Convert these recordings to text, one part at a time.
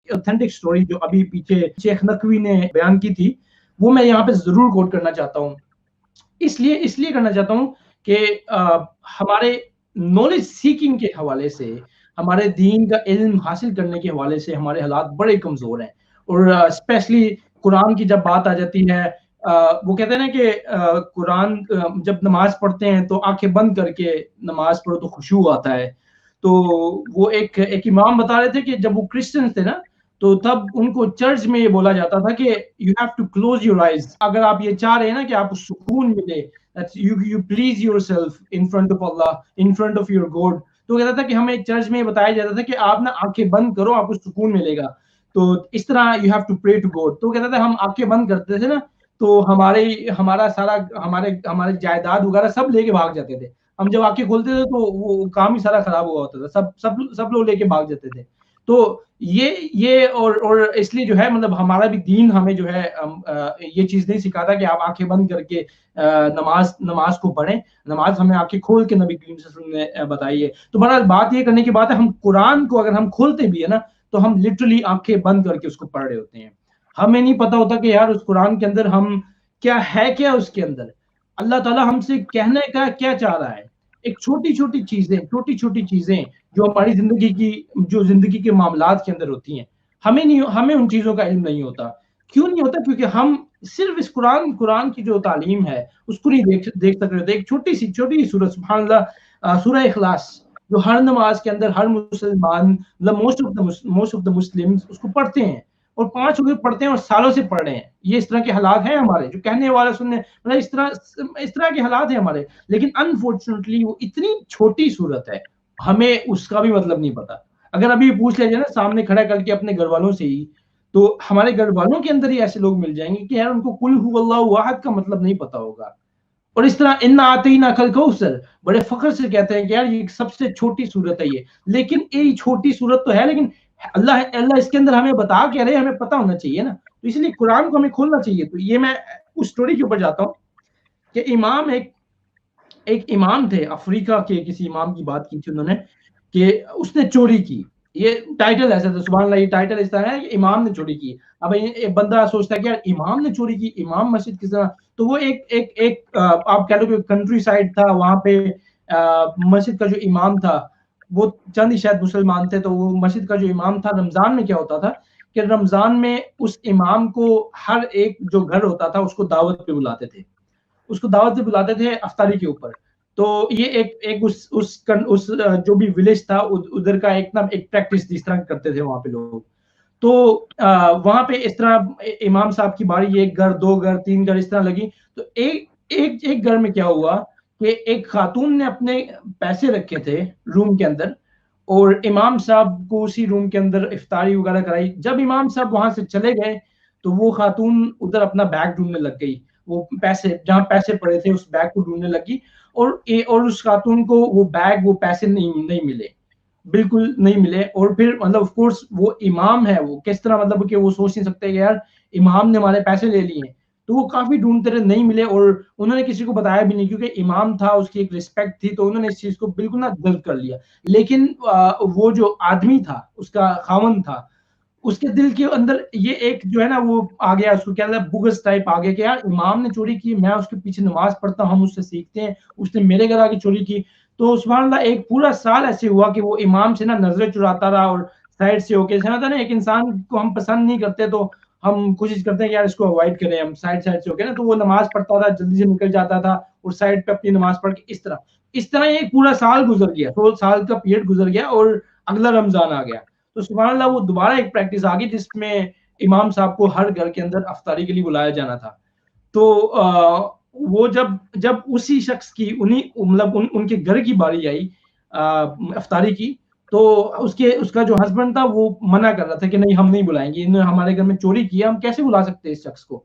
Authentic story जो अभी पीछे शेख नकवी ने बयान की थी, वो मैं यहाँ पे ज़रूर कोट करना चाहता हूँ। इसलिए करना चाहता हूँ कि हमारे नॉलेज सीकिंग के हवाले से, हमारे दीन का इल्म हासिल करने के हवाले से हमारे हालात बड़े कमज़ोर हैं। और स्पेशली कुरान की जब बात आ जाती है, वो कहते हैं ना कि कुरान जब नमाज़ पढ़ते हैं तो आँखें बंद करके नमाज़ पढ़ो तो खुशू आता है। तो वो एक इमाम बता रहे थे कि जब वो क्रिश्चियंस थे ना, तो तब उनको चर्च में ये बोला जाता था कि you have to close your eyes, अगर आप ये चाह रहे हैं ना कि आपको सुकून मिले, you please yourself in front of Allah, in front of your God. तो कहता था कि हमें चर्च में बताया जाता था कि आप ना आंखें बंद करो, आपको सुकून मिलेगा। तो इस तरह you have to pray to God. तो कहता था हम आंखें बंद करते थे ना, तो हमारा सारा हमारे हमारे जायदाद वगैरह सब लेके भाग जाते थे। हम जब आंखें खोलते थे तो वो काम ही सारा खराब हुआ होता था, सब लोग लेके भाग जाते थे। तो ये और इसलिए जो है मतलब हमारा भी दीन हमें जो है ये चीज नहीं सिखाता कि आप आंखें बंद करके नमाज को पढ़ें। नमाज हमें आंखें खोल के नबी करीम सल्लल्लाहु अलैहि वसल्लम ने बताई है। तो बहरहाल बात ये करने की बात है, हम कुरान को अगर हम खोलते भी है ना, तो हम लिटरली आंखें बंद करके उसको पढ़ रहे होते हैं। हमें नहीं पता होता कि यार उस कुरान के अंदर हम क्या उसके अंदर अल्लाह ताला हमसे कहने का क्या चाह रहा है। एक छोटी छोटी चीजें जो हमारी जिंदगी के मामलात के अंदर होती हैं, हमें उन चीजों का इल्म नहीं होता। क्यों नहीं होता? क्योंकि हम सिर्फ इस कुरान की जो तालीम है उसको नहीं देख सक रहे होते। एक छोटी सी सूरत सुभान अल्लाह, सूरह इखलास, जो हर नमाज के अंदर हर मुसलमान मतलब मोस्ट ऑफ द मुस्लिम्स उसको पढ़ते हैं, और 5 वक्त पढ़ते हैं और सालों से पढ़ रहे हैं। ये इस तरह के हालात हैं हमारे, जो कहने वाला सुनने मतलब इस तरह के हालात हैं हमारे। लेकिन अनफॉर्चुनेटली वो इतनी छोटी सूरत है, हमें उसका भी मतलब नहीं पता। अगर अभी पूछ लिया जाए ना सामने खड़ा करके अपने घर वालों से ही, तो हमारे घर वालों के अंदर ही ऐसे लोग मिल जाएंगे कि यार उनको कुल हुवल्लाहु अहद का मतलब नहीं पता होगा। और इस तरह इन्ना आते ही ना कल कौसर बड़े फख्र से कहते हैं कि यार ये सबसे छोटी सूरत है ये। लेकिन ये छोटी सूरत तो है, लेकिन अल्लाह अल्लाह इसके अंदर हमें बता के रहे, हमें पता होना चाहिए ना। तो इसलिए कुरान को हमें खोलना चाहिए। तो ये मैं उस स्टोरी के ऊपर जाता हूँ कि एक इमाम थे अफ्रीका के, किसी इमाम की बात की थी उन्होंने कि उसने चोरी की। ये टाइटल ऐसा था, सुभान अल्लाह, ये टाइटल इस तरह है कि इमाम ने चोरी की। अब एक बंदा सोचता है कि यार इमाम ने चोरी की, इमाम मस्जिद किस तरह? तो वो आप कह लो कि कंट्री साइड था, वहां पे मस्जिद का जो इमाम था वो चंद ही शायद मुसलमान थे। तो वो मस्जिद का जो इमाम था, रमजान में क्या होता था कि रमजान में उस इमाम को हर एक जो घर होता था उसको दावत पे बुलाते थे, अफ्तारी के ऊपर। तो ये एक उस जो भी विलेज था उधर का एक प्रैक्टिस इस तरह करते थे वहां पे लोग। तो वहां पे इस तरह इमाम साहब की बारी, एक घर, दो घर, तीन घर इस तरह लगी। तो एक घर में क्या हुआ कि एक खातून ने अपने पैसे रखे थे रूम के अंदर, और इमाम साहब को उसी रूम के अंदर इफ्तारी वगैरह कराई। जब इमाम साहब वहां से चले गए तो वो खातून उधर अपना बैग ढूंढने लग गई। वो पैसे, जहां पैसे पड़े थे उस बैग को ढूंढने लगी, और उस खातून को वो पैसे नहीं मिले, बिल्कुल नहीं मिले। और फिर मतलब ऑफ कोर्स वो इमाम है, वो किस तरह मतलब कि वो सोच नहीं सकते कि यार इमाम ने हमारे पैसे ले लिए। तो वो काफी ढूंढते रहे, नहीं मिले, और उन्होंने किसी को बताया भी नहीं, क्योंकि इमाम था, उसकी एक रिस्पेक्ट थी। तो उन्होंने इस चीज को बिल्कुल ना गलत कर लिया। लेकिन वो जो आदमी था, उसका खावन था, उसके दिल के अंदर ये एक जो है ना वो आ गया, उसको क्या बुगस टाइप आ गया कि यार इमाम ने चोरी की, मैं उसके पीछे नमाज पढ़ता हूँ, हम उससे सीखते हैं, उसने मेरे घर आके चोरी की। तो सुभान अल्लाह, एक पूरा साल ऐसे हुआ कि वो इमाम से ना नजरें चुराता रहा, और साइड से होके था ना, एक इंसान को हम पसंद नहीं करते तो हम कोशिश करते हैं कि यार इसको अवॉइड करें, हम साइड साइड से होके ना। तो वो नमाज पढ़ता था, जल्दी से निकल जाता था और साइड पे अपनी नमाज पढ़ के इस तरह एक पूरा साल गुजर गया, तो साल का पीरियड गुजर गया, और अगला रमजान आ गया। तो सुभान अल्लाह, वो दोबारा एक प्रैक्टिस आ गई जिसमें इमाम साहब को हर घर के अंदर अफ्तारी के लिए बुलाया जाना था। तो वो जब जब उसी शख्स की उन्हीं मतलब उनके घर की बारी आई अफ्तारी की, तो उसका जो हस्बैंड था वो मना कर रहा था कि नहीं, हम नहीं बुलाएंगे, इन्होंने हमारे घर में चोरी किया, हम कैसे बुला सकते हैं इस शख्स को।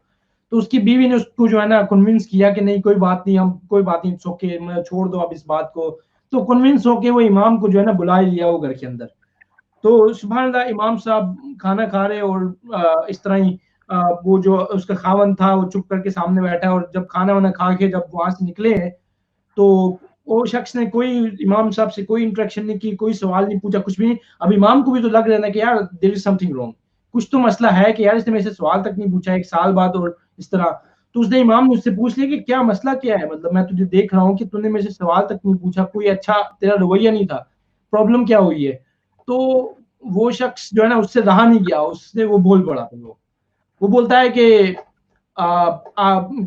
तो उसकी बीवी ने उसको जो है ना कन्विंस किया कि नहीं, कोई बात नहीं, छोके छोड़ दो अब इस बात को। तो कन्विंस होके वो इमाम को जो है ना बुला लिया वो घर के अंदर। तो सुभान अल्लाह, इमाम साहब खाना खा रहे, और इस तरह ही वो जो उसका खावन था वो चुप करके सामने बैठा है। और जब खाना वाना खा के जब वहां से निकले हैं, तो वो शख्स ने कोई इमाम साहब से कोई इंटरेक्शन नहीं की, कोई सवाल नहीं पूछा, कुछ भी नहीं। अब इमाम को भी तो लग रहा है ना कि यार देयर इज समथिंग रॉन्ग, कुछ तो मसला है कि यार इसने मेरे से सवाल तक नहीं पूछा 1 साल बाद और इस तरह। तो उसने इमाम ने उससे पूछ लिया कि क्या मसला क्या है? मतलब मैं तुझे देख रहा हूँ कि तूने मेरे से सवाल तक नहीं पूछा, कोई अच्छा तेरा रवैया नहीं था, प्रॉब्लम क्या हुई है? तो वो शख्स जो है ना उससे रहा नहीं गया, उसने वो बोल पड़ा फिर वो बोलता है कि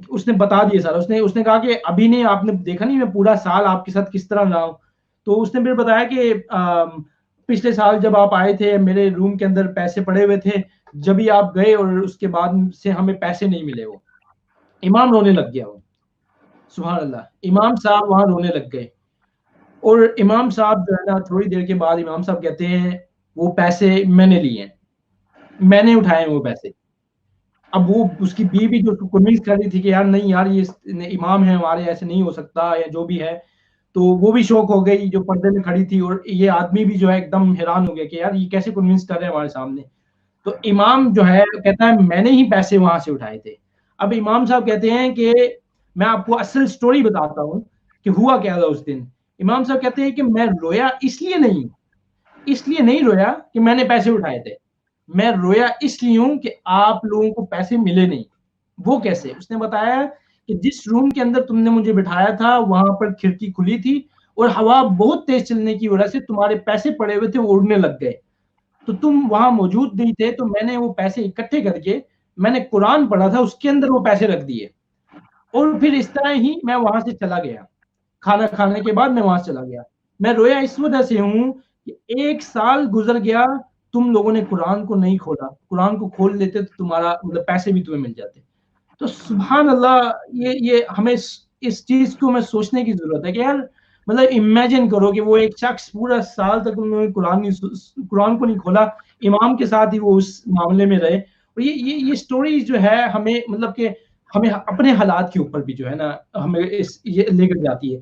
उसने बता दिया सारा, उसने कहा कि अभी नहीं, आपने देखा नहीं मैं पूरा साल आपके साथ किस तरह रहा हूँ। तो उसने फिर बताया कि पिछले साल जब आप आए थे मेरे रूम के अंदर पैसे पड़े हुए थे, जब भी आप गए और उसके बाद से हमें पैसे नहीं मिले। वो इमाम रोने लग गया। वो सुभान अल्लाह, इमाम साहब वहां रोने लग गए। और इमाम साहब जो है ना थोड़ी देर के बाद इमाम साहब कहते हैं वो पैसे मैंने लिए हैं, मैंने उठाए हैं वो पैसे। अब वो उसकी बीवी जो उसको कन्विंस कर रही थी कि यार नहीं यार ये इमाम है हमारे, ऐसे नहीं हो सकता या जो भी है, तो वो भी शौक हो गई जो पर्दे में खड़ी थी। और ये आदमी भी जो है एकदम हैरान हो गया कि यार ये कैसे कन्विंस कर रहे हैं हमारे सामने। तो इमाम जो है कहता है मैंने ही पैसे वहां से उठाए थे। अब इमाम साहब कहते हैं कि मैं आपको असल स्टोरी बताता हूँ कि हुआ क्या था उस दिन। इमाम साहब कहते हैं कि मैं रोया इसलिए नहीं रोया कि मैंने पैसे उठाए थे, मैं रोया इसलिए हूं कि आप लोगों को पैसे मिले नहीं। वो कैसे? उसने बताया कि जिस रूम के अंदर तुमने मुझे बिठाया था वहां पर खिड़की खुली थी और हवा बहुत तेज चलने की वजह से तुम्हारे पैसे पड़े हुए थे वो उड़ने लग गए। तो तुम वहां मौजूद नहीं थे, तो मैंने वो पैसे इकट्ठे करके मैंने कुरान पढ़ा था, उसके अंदर वो पैसे रख दिए और फिर इस तरह ही मैं वहां से चला गया। खाना खाने के बाद मैं वहां चला गया। मैं रोया इस वजह से हूँ कि 1 साल गुजर गया, तुम लोगों ने कुरान को नहीं खोला, कुरान को खोल लेते तो तुम्हारा मतलब पैसे भी तुम्हें मिल जाते। तो सुभान अल्लाह, ये हमें इस चीज को हमें सोचने की जरूरत है कि यार मतलब इमेजिन करो कि वो एक शख्स पूरा साल तक उन्होंने कुरान को नहीं खोला, इमाम के साथ ही वो उस मामले में रहे। और ये स्टोरी जो है हमें मतलब कि हमें अपने हालात के ऊपर भी जो है ना हमें इस ये लेकर जाती है